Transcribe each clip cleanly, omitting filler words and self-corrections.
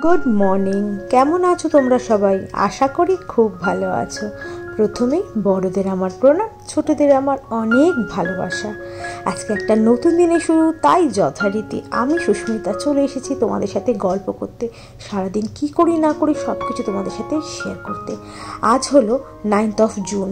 Good morning. কেমন আছো তোমরা সবাই? আশা করি খুব ভালো আছো। প্রথমেই বড়দের আমার প্রণাম, ছোটদের আমার অনেক ভালোবাসা। আজকে একটা নতুন দিনে শুরু, তাই যথারীতি আমি সুস্মিতা চলে এসেছি তোমাদের সাথে গল্প করতে, সারাদিন কি করি না করি সব কিছু তোমাদের সাথে শেয়ার করতে। আজ হলো 9th জুন,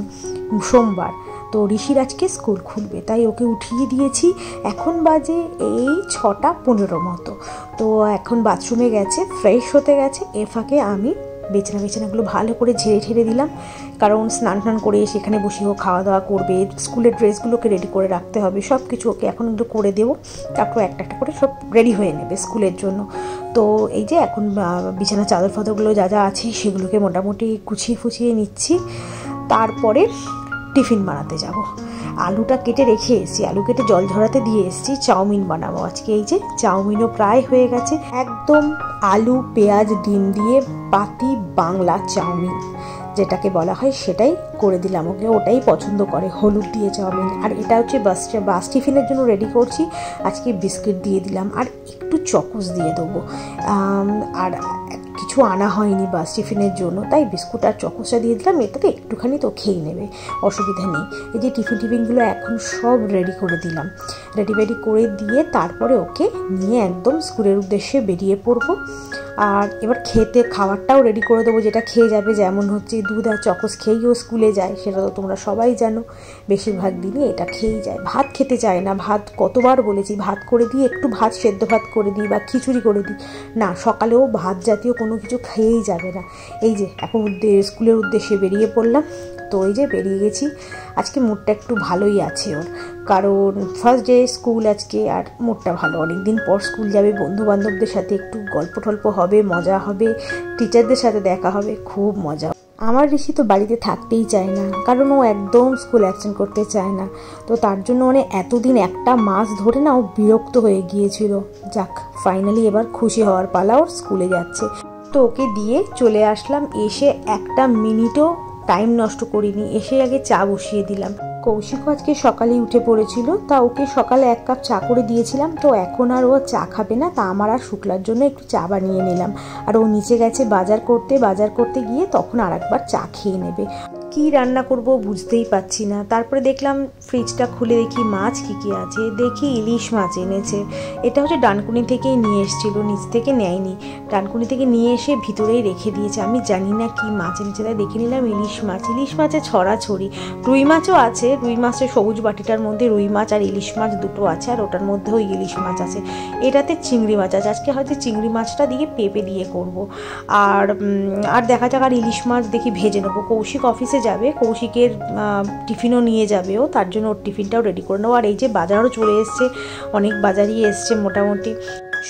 সোমবার। তো ঋষির আজকে স্কুল খুলবে, তাই ওকে উঠিয়ে দিয়েছি। এখন বাজে এই 6:15 মতো। তো এখন বাথরুমে গেছে, ফ্রেশ হতে গেছে। এ ফাঁকে আমি বেচানাগুলো ভালো করে ঝেড়ে দিলাম, কারণ স্নান করে সেখানে বসেও খাওয়া দাওয়া করবে, স্কুলের ড্রেসগুলোকে রেডি করে রাখতে হবে, সব কিছু ওকে এখন একটু করে দেবো। তারপর একটা একটা করে সব রেডি হয়ে নেবে স্কুলের জন্য। তো এই যে এখন বিছানা চাদর ফাদরগুলো যা যা আছে সেগুলোকে মোটামুটি গুছিয়ে নিচ্ছি। তারপরে টিফিন বানাতে যাব। আলুটা কেটে রেখে এসেছি, আলু কেটে জল ঝরাতে দিয়ে এসেছি। চাউমিন বানাবো আজকে। এই যে চাউমিনও প্রায় হয়ে গেছে, একদম আলু পেঁয়াজ ডিম দিয়ে পাতি বাংলা চাউমিন যেটাকে বলা হয় সেটাই করে দিলাম ওকে, ওটাই পছন্দ করে, হলুদ দিয়ে চাউমিন। আর এটা হচ্ছে বাস টিফিনের জন্য রেডি করছি। আজকে বিস্কিট দিয়ে দিলাম আর একটু চকোস দিয়ে দেবো। আর কিছু আনা হয়নি বাস টিফিনের জন্য, তাই বিস্কুট আর চকোসটা দিয়ে দিলাম। এটাতে একটুখানি তো খেয়ে নেবে, অসুবিধা নেই। এই যে টিফিনগুলো এখন সব রেডি করে দিলাম, রেডি করে দিয়ে তারপরে ওকে নিয়ে একদম স্কুলের উদ্দেশ্যে বেরিয়ে পড়বো। আর এবার খাবারটাও রেডি করে দেবো, যেটা খেয়ে যাবে। যেমন হচ্ছে দুধ আর চকোস খেয়েও স্কুলে যায়, সেটা তো তোমরা সবাই জানো। বেশিরভাগ দিনই এটা খেয়েই যায়, ভাত খেতে চায় না। ভাত কতবার বলেছি ভাত করে দিই, একটু ভাত সেদ্ধ ভাত করে দিই বা খিচুড়ি করে দিই, না সকালেও ভাত জাতীয় কোনো কিছু খেয়েই যাবে না। এই যে এখন স্কুলের উদ্দেশ্যে বেরিয়ে পড়লাম। তো এই যে বেরিয়ে গেছি। আজকে মুডটা একটু ভালোই আছে ওর, কারণ ফার্স্ট ডে স্কুল আজকে, আর মুডটা ভালো। অনেকদিন পর স্কুল যাবে, বন্ধু বান্ধবদের সাথে একটু গল্প টল্প হবে, মজা হবে, টিচারদের সাথে দেখা হবে, খুব মজা। আমার ঋষি তো বাড়িতে থাকতেই চায় না, কারণ ও একদম স্কুল অ্যাবসেন্ট করতে চায় না। তো তার জন্য এতদিন একটা মাস ধরে না ও বিরক্ত হয়ে গিয়েছিল। যাক, ফাইনালি এবার খুশি হওয়ার পালা, ওর স্কুলে যাচ্ছে। তো ওকে দিয়ে চলে আসলাম। এসে একটা মিনিটও টাইম নষ্ট করিনি, এসে আগে চা বসিয়ে দিলাম। কৌশিকও আজকে সকালেই উঠে পড়েছিল, তা ওকে সকালে 1 কাপ চা করে দিয়েছিলাম। তো এখন আর ও চা খাবে না, তা আমার আর শুক্লার জন্য একটু চা বানিয়ে নিলাম। আর ও নিচে গেছে বাজার করতে গিয়ে তখন আর একবার চা খেয়ে নেবে। কি রান্না করব বুঝতেই পারছি না। তারপরে দেখলাম ফ্রিজটা খুলে দেখি মাছ কি আছে, দেখি ইলিশ মাছ এনেছে। এটা হচ্ছে ডানকুনি থেকেই নিয়ে এসেছিলো, নিচ থেকে নেয়নি। ডানকুনি থেকে নিয়ে এসে ভিতরেই রেখে দিয়েছে। আমি জানি না কি মাছ এনেছে, তাই দেখে নিলাম ইলিশ মাছে ছড়াছড়ি। রুই মাছও আছে, রুই মাছের সবুজ বাটিটার মধ্যে রুই মাছ আর ইলিশ মাছ দুটো আছে, আর ওটার মধ্যেও ইলিশ মাছ আছে। এটাতে চিংড়ি মাছ আছে। আজকে হয়তো চিংড়ি মাছটা দিয়ে পেঁপে দিয়ে করব। আর দেখা যাক, আর ইলিশ মাছ দেখি ভেজে নেবো। কৌশিক অফিসে যাবে, কৌশিকের টিফিনও নিয়ে যাবে ও, তার জন্য ওর টিফিনটাও রেডি করে নেবো। আর এই যে বাজারও চলে এসছে, অনেক বাজারই এসছে মোটামুটি।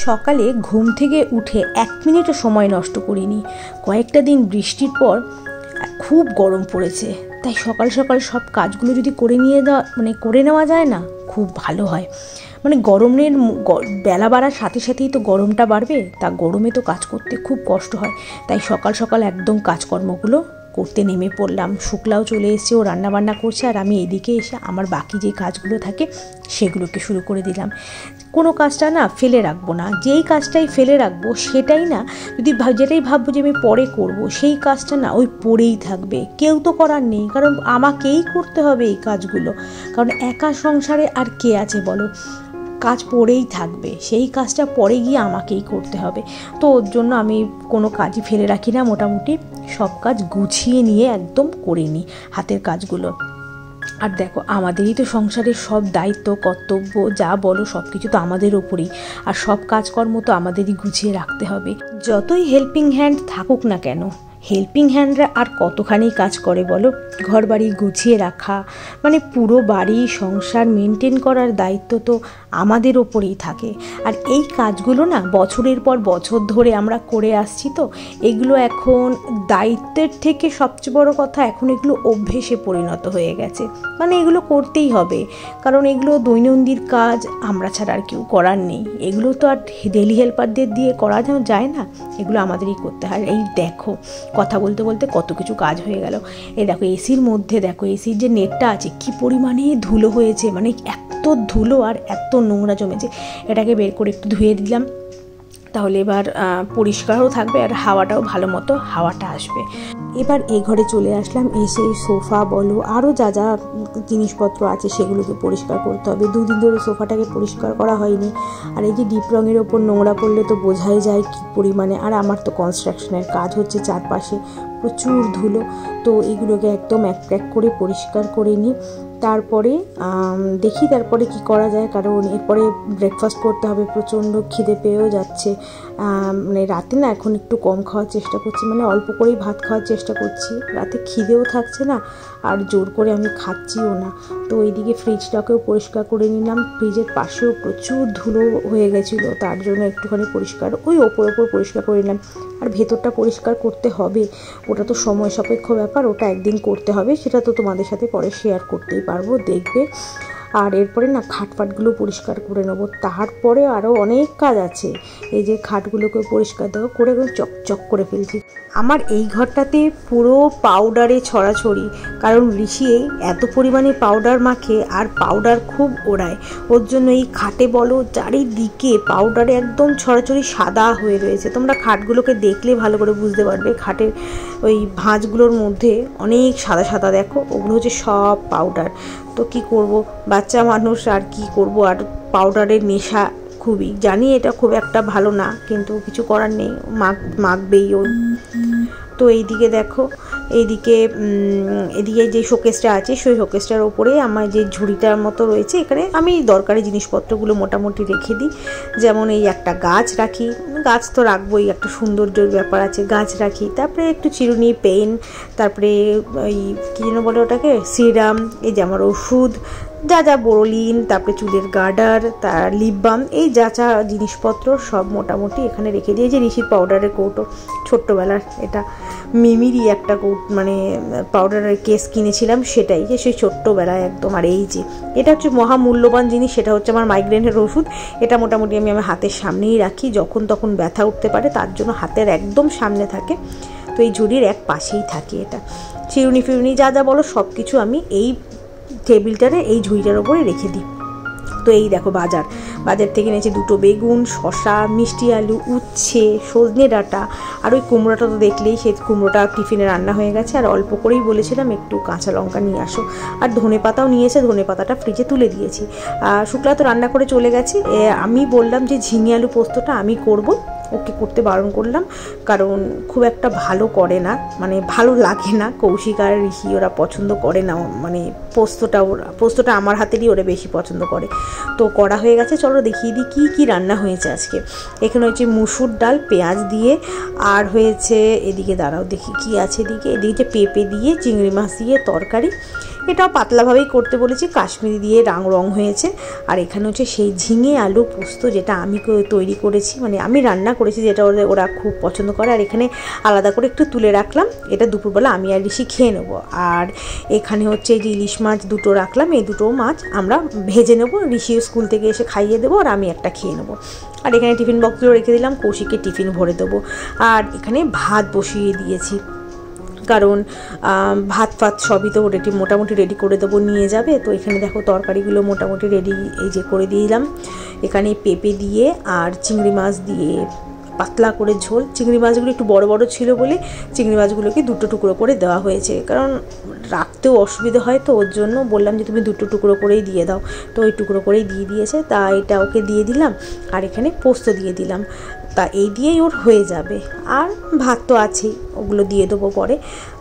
সকালে ঘুম থেকে উঠে 1 মিনিটও সময় নষ্ট করিনি। কয়েকটা দিন বৃষ্টির পর খুব গরম পড়েছে, তাই সকাল সব কাজগুলো যদি করে নেওয়া যায় না, খুব ভালো হয়। গরমের বেলা বাড়ার সাথেই তো গরমটা বাড়বে, তা গরমে তো কাজ করতে খুব কষ্ট হয়। তাই সকাল একদম কাজকর্মগুলো করতে নেমে পড়লাম। শুক্লাও চলে এসেছে, ও রান্নাবান্না করছে, আর আমি এদিকে এসে আমার বাকি যে কাজগুলো থাকে সেগুলোকে শুরু করে দিলাম। কোনো কাজটা না ফেলে রাখবো না, যেই কাজটাই ফেলে রাখবো সেটাই না, যেটাই ভাববো যে আমি পরে করব, সেই কাজটা না ওই পড়েই থাকবে। কেউ তো করার নেই, কারণ আমাকেই করতে হবে এই কাজগুলো, কারণ একা সংসারে আর কে আছে বলো। কাজ পড়েই থাকবে, সেই কাজটা পরে গিয়ে আমাকেই করতে হবে। তো ওর জন্য আমি কোনো কাজই ফেলে রাখি না, মোটামুটি সব কাজ গুছিয়ে নিয়ে একদম করে নিই হাতের কাজগুলো। আর দেখো, আমাদেরই তো সংসারের সব দায়িত্ব কর্তব্য যা বলো সব কিছু তো আমাদের ওপরেই, আর সব কাজকর্ম তো আমাদেরই গুছিয়ে রাখতে হবে। যতই হেল্পিং হ্যান্ড থাকুক না কেন, হেল্পিং হ্যান্ডরা আর কতখানি কাজ করে বলো। ঘর বাড়ি গুছিয়ে রাখা, পুরো বাড়ি সংসার মেনটেন করার দায়িত্ব তো আমাদের ওপরেই থাকে। আর এই কাজগুলো না বছরের পর বছর ধরে আমরা করে আসছি, তো এগুলো এখন দায়িত্বের থেকে সবচেয়ে বড় কথা, এখন এগুলো অভ্যেসে পরিণত হয়ে গেছে। এগুলো করতেই হবে, কারণ এগুলো দৈনন্দিন কাজ, আমরা ছাড়া আর কেউ করার নেই। এগুলো তো আর ডেলি হেল্পারদের দিয়ে করা যায় না, এগুলো আমাদেরই করতে হয়। এই দেখো, কথা বলতে কত কিছু কাজ হয়ে গেল। এই দেখো এসির মধ্যে, দেখো এসির যে নেটটা আছে কি পরিমাণে ধুলো হয়েছে, এত ধুলো আর এত নোংরা জমেছে। এটাকে বের করে একটু ধুয়ে দিলাম। তাহলে এবার পরিষ্কারও থাকবে আর হাওয়াটাও ভালো মতো হাওয়াটা আসবে। এবার এই ঘরে চলে আসলাম, এসে সোফা বলো আরও যা যা জিনিসপত্র আছে সেগুলোকে পরিষ্কার করতে হবে। দুদিন ধরে সোফাটাকে পরিষ্কার করা হয়নি। আর এই যে ডিপ রঙের ওপর নোংরা পড়লে তো বোঝাই যায় কী পরিমাণে। আর আমার তো কনস্ট্রাকশনের কাজ হচ্ছে, চারপাশে প্রচুর ধুলো, তো এগুলোকে একদম এক এক করে পরিষ্কার করে নিই। তারপরে দেখি তারপরে কি করা যায়, কারণ এরপরে ব্রেকফাস্ট করতে হবে। প্রচণ্ড খিদে পেয়েও যাচ্ছে, মানে রাতে না এখন একটু কম খাওয়ার চেষ্টা করছি, মানে অল্প করেই ভাত খাওয়ার চেষ্টা করছি। রাতে খিদেও থাকছে না আর জোর করে আমি খাচ্ছিও না। তো এইদিকে ফ্রিজটাকেও পরিষ্কার করে নিলাম। ফ্রিজের পাশেও প্রচুর ধুলো হয়ে গেছিলো, তার জন্য একটুখানি পরিষ্কার ওই ওপর পরিষ্কার করে নিলাম। আর ভেতরটা পরিষ্কার করতে হবে, ওটা তো সময় সাপেক্ষ ব্যাপার, ওটা একদিন করতে হবে, সেটা তো তোমাদের সাথে পরে শেয়ার করতেই পারবো, দেখবে। আর এরপরে না খাটগুলো পরিষ্কার করে নেবো। তারপরে আরও অনেক কাজ আছে। এই যে খাটগুলোকে পরিষ্কার দেওয়া করে চকচক করে ফেলছি। আমার এই ঘরটাতে পুরো পাউডারে ছড়াছড়ি, কারণ ঋষি এত পরিমাণে পাউডার মাখে আর পাউডার খুব ওড়ায়, ওর জন্য এই খাটে বলো চারিদিকে পাউডারে একদম ছড়াছড়ি সাদা হয়ে রয়েছে। তোমরা খাটগুলোকে দেখলে ভালো করে বুঝতে পারবে, খাটের ওই ভাঁজগুলোর মধ্যে অনেক সাদা সাদা দেখো, ওগুলো হচ্ছে সব পাউডার। তো কি করব, বাচ্চা মানুষ আর কি করব, আর পাউডারের নেশা খুবই, জানি এটা খুব একটা ভালো না, কিন্তু কিছু করার নেই, মাখবেই ও। তো এইদিকে দেখো, এদিকে যে শোকেসটা আছে সেই শোকেসটার ওপরে আমার যে ঝুড়িটার মতো রয়েছে, এখানে আমি দরকারি জিনিসপত্রগুলো মোটামুটি রেখে দিই। যেমন এই একটা গাছ রাখি, গাছ তো রাখবোই, একটা সৌন্দর্যের ব্যাপার আছে, গাছ রাখি। তারপরে একটু চিরুনি, পেন, তারপরে ওই কী যেন বলে ওটাকে, সিরাম, এই যে আমার ওষুধ, যা যা বোরোলিন, তারপরে চুলের গার্ডার, তার লিপ বাম, এই যা যা জিনিসপত্র সব মোটামুটি এখানে রেখে দিয়ে। যে ঋষির পাউডারের কৌটো, ছোট্টবেলার, এটা মিমিরই একটা মানে পাউডারের কেস কিনেছিলাম, সেটাই, যে সেই ছোট্টবেলায় একদম। আর এই যে এটা হচ্ছে মহামূল্যবান জিনিস, সেটা হচ্ছে আমার মাইগ্রেনের ওষুধ। এটা মোটামুটি আমি আমার হাতের সামনেই রাখি, যখন তখন ব্যথা উঠতে পারে, তার জন্য হাতের একদম সামনে থাকে। তো এই ঝুড়ির এক পাশেই থাকে এটা। চিরুনি ফিরুনি যা যা বলো সব কিছু আমি এই টেবিলটারে এই ঝুড়িটার ওপরে রেখে দিই। তো এই দেখো বাজার থেকে এনেছি 2টো বেগুন, শসা, মিষ্টি আলু, উচ্ছে, সজনে ডাঁটা, আর ওই কুমড়োটা তো দেখলেই, সেই কুমড়োটা টিফিনে রান্না হয়ে গেছে। আর অল্প করেই বলেছিলাম একটু কাঁচা লঙ্কা নিয়ে আসো। আর ধনে পাতাও নিয়েছে, ধনে পাতাটা ফ্রিজে তুলে দিয়েছি। শুক্লা তো রান্না করে চলে গেছে। আমি বললাম যে ঝিঙে আলু পোস্তটা আমি করব, ওকে করতে বারণ করলাম, কারণ খুব একটা ভালো করে না, মানে ভালো লাগে না। কৌশিক আর ঋষি ওরা পছন্দ করে না, মানে পোস্তটা আমার হাতেরই ওরা বেশি পছন্দ করে। তো করা হয়ে গেছে, চলো দেখিয়ে দিই কী কী রান্না হয়েছে আজকে। এখানে হচ্ছে মুসুর ডাল পেঁয়াজ দিয়ে, আর হয়েছে এদিকে দাঁড়াও দেখি কি আছে, এদিকে পেঁপে দিয়ে, চিংড়ি মাছ দিয়ে তরকারি। এটাও পাতলাভাবেই করতে বলেছি, কাশ্মীরি দিয়ে রং হয়েছে। আর এখানে হচ্ছে সেই ঝিঙে আলু পোস্ত, যেটা আমি তৈরি করেছি, মানে আমি রান্না করেছি, যেটা ওরা খুব পছন্দ করে। আর এখানে আলাদা করে একটু তুলে রাখলাম, এটা দুপুরবেলা আমি আর ঋষি খেয়ে নেবো। আর এখানে হচ্ছে যে ইলিশ মাছ 2টো রাখলাম, এই 2টো মাছ আমরা ভেজে নেবো, ঋষি স্কুল থেকে এসে খাইয়ে দেবো, আর আমি একটা খেয়ে নেবো। আর এখানে টিফিন বক্সগুলো রেখে দিলাম, কৌশিকে টিফিন ভরে দেবো। আর এখানে ভাত বসিয়ে দিয়েছি, কারণ ভাত সবই তো মোটামুটি রেডি করে দেবো, নিয়ে যাবে। তো এখানে দেখো তরকারিগুলো মোটামুটি রেডি এই যে করে দিলাম। এখানে পেঁপে দিয়ে আর চিংড়ি মাছ দিয়ে পাতলা করে ঝোল। চিংড়ি মাছগুলো একটু বড় বড় ছিল বলে চিংড়ি মাছগুলোকে 2টো টুকরো করে দেওয়া হয়েছে, কারণ রাখতেও অসুবিধা হয়, তো ওর জন্য বললাম যে তুমি 2টো টুকরো করেই দিয়ে দাও। তো ওই টুকরো করেই দিয়ে দিয়েছে, তা এটা ওকে দিয়ে দিলাম। আর এখানে পোস্ত দিয়ে দিলাম, তা এই দিয়েই ওর হয়ে যাবে। আর ভাত তো আছেই, ওগুলো দিয়ে দেবো পরে।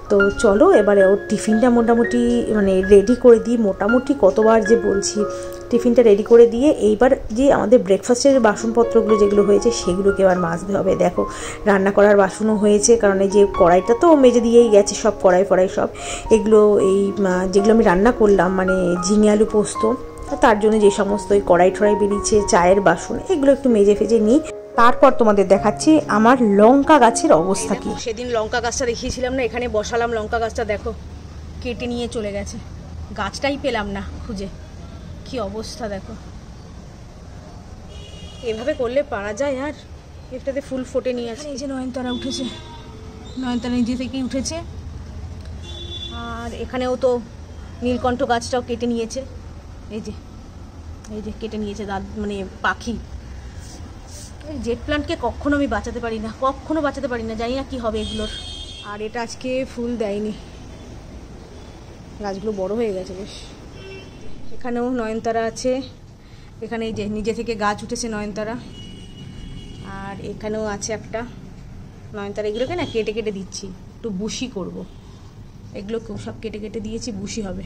তো চলো এবারে ওর টিফিনটা মোটামুটি মানে রেডি করে দিই। মোটামুটি কতবার যে বলছি, টিফিনটা রেডি করে দিয়ে এইবার যে আমাদের ব্রেকফাস্টের বাসনপত্রগুলো যেগুলো হয়েছে সেগুলোকে এবার মাজতে হবে। দেখো রান্না করার বাসনও হয়েছে, কারণ এই যে কড়াইটা তো মেজে দিয়েই গেছে, সব কড়াই সব এগুলো, এই যেগুলো আমি রান্না করলাম মানে ঝিঙে আলু পোস্ত, তার জন্য যে সমস্ত ওই কড়াই বেরিয়েছে, চায়ের বাসন, এগুলো একটু মেজে ফেজে নিই। তারপর তোমাদের দেখাচ্ছি আমার লঙ্কা গাছের অবস্থা কি। সেদিন লঙ্কা গাছটা দেখিয়েছিলাম না, এখানে বসালাম লঙ্কা গাছটা, দেখো কেটে নিয়ে চলে গেছে, গাছটাই পেলাম না খুঁজে, কি অবস্থা দেখো। এভাবে করলে পারা যায়? আর এটাতে ফুল ফোটে নিয়ে আছে। এই যে নয়নতারা উঠেছে, নয়নতারা নিজে থেকেই উঠেছে। আর এখানেও তো নীলকণ্ঠ গাছটাও কেটে নিয়েছে, এই যে কেটে নিয়েছে মানে পাখি। জেট প্ল্যান্টকে কখনো আমি বাঁচাতে পারি না, কখনো বাঁচাতে পারি না, জানি না কী হবে এগুলোর। আর এটা আজকে ফুল দেয়নি, গাছগুলো বড় হয়ে গেছে বেশ। এখানেও নয়নতারা আছে, এখানে এই যে নিজে থেকে গাছ উঠেছে নয়নতারা। আর এখানেও আছে একটা নয়নতারা, এগুলোকে না কেটে কেটে দিচ্ছি, একটু বুশি করব। এগুলোকেও সব কেটে কেটে দিয়েছি, বুশি হবে।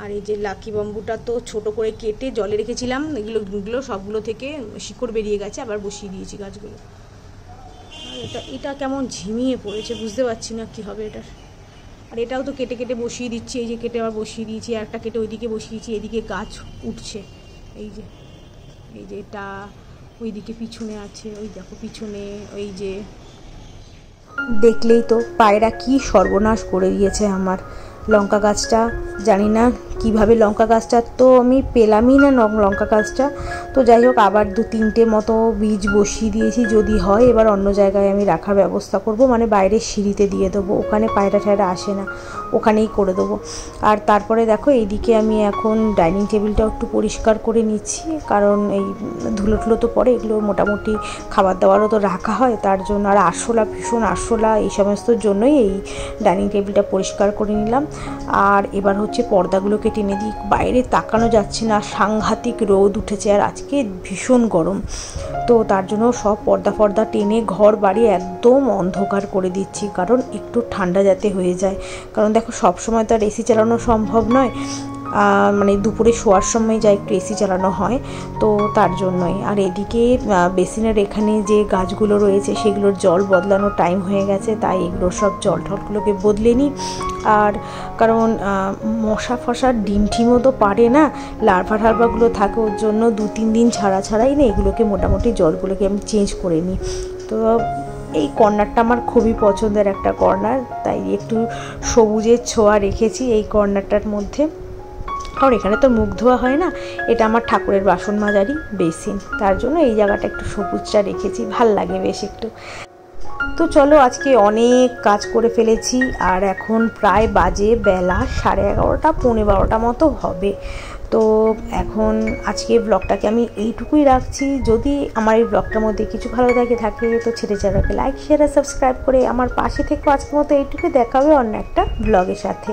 আর এই যে লাকি বাম্বুটা তো ছোট করে কেটে জলে রেখেছিলাম, এগুলো সবগুলো থেকে শিকড় বেরিয়ে গেছে, আবার বসিয়ে দিয়েছি গাছগুলো। আর এটা কেমন ঝিমিয়ে পড়েছে, বুঝতে পারছি না কি হবে এটার। আর এটাও তো কেটে কেটে বসিয়ে দিচ্ছি, এই যে কেটে আবার বসিয়ে দিয়েছি, আর একটা কেটে ওইদিকে বসিয়েছি, এদিকে গাছ উঠছে। এই যে এটা ওইদিকে পিছনে আছে, ওই দেখো পিছনে, ওই যে দেখলেই তো পায়রা কি সর্বনাশ করে দিয়েছে আমার লঙ্কা গাছটা। জানি না কিভাবে লঙ্কা গাছটা তো আমি পেলামই না লঙ্কা গাছটা। তো যাই হোক, আবার 2-3টে মতো বীজ বসিয়ে দিয়েছি, যদি হয় এবার অন্য জায়গায় আমি রাখার ব্যবস্থা করব, মানে বাইরের সিঁড়িতে দিয়ে দেবো, ওখানে পায়রা ঠায়রা আসে না, ওখানেই করে দেবো। আর তারপরে দেখো এইদিকে আমি এখন ডাইনিং টেবিলটাও একটু পরিষ্কার করে নিচ্ছি, কারণ এই ধুলো টুলো তো পড়ে, এগুলো মোটামুটি খাবার দাবারও তো রাখা হয়, তার জন্য। আর আরশোলা, ভীষণ আরশোলা, এই সমস্তর জন্যই এই ডাইনিং টেবিলটা পরিষ্কার করে নিলাম। আর এবার হচ্ছে পর্দাগুলোকে টেনে দিই, বাইরে তাকানো যাচ্ছে না, সাংঘাতিক রোদ উঠেছে, আর আজকে ভীষণ গরম। তো তার জন্য সব পর্দা টেনে ঘর বাড়ি একদম অন্ধকার করে দিচ্ছি, কারণ একটু ঠান্ডা যাতে হয়ে যায়। কারণ দেখো সব সময় তো আর এসি চালানো সম্ভব নয়, মানে দুপুরে শোয়ার সময় যা একটু এসি চালানো হয়, তো তার জন্যই। আর এদিকে বেসিনের এখানে যে গাছগুলো রয়েছে সেগুলোর জল বদলানোর টাইম হয়ে গেছে, তাই এগুলোর সব জল টলগুলোকে বদলে নিই। আর কারণ মশা ফশার ডিম ঠিমও তো পারে না, লার্ভা টার্ভাগুলো থাকে, ওর জন্য 2-3 দিন ছাড়াই না এগুলোকে মোটামুটি জলগুলোকে আমি চেঞ্জ করে নিই। তো এই কর্নারটা আমার খুবই পছন্দের একটা কর্নার, তাই একটু সবুজের ছোঁয়া রেখেছি এই কর্নারটার মধ্যে। কারণ এখানে তো মুখ ধোয়া হয় না, এটা আমার ঠাকুরের বাসন মাজারই বেসিন, তার জন্য এই জায়গাটা একটু সবুজটা রেখেছি, ভাল লাগে বেশ একটু। তো চলো, আজকে অনেক কাজ করে ফেলেছি, আর এখন প্রায় বাজে বেলা 11:30, 11:15 মতো হবে। তো এখন আজকে ব্লগটাকে আমি এইটুকুই রাখছি। যদি আমার এই ব্লগটার মধ্যে কিছু ভালো থাকে তো ছেড়ে যাওয়াকে লাইক, শেয়ার আর সাবস্ক্রাইব করে আমার পাশে থেকে আজকের মতো এইটুকুই, দেখা হবে অন্য একটা ব্লগের সাথে।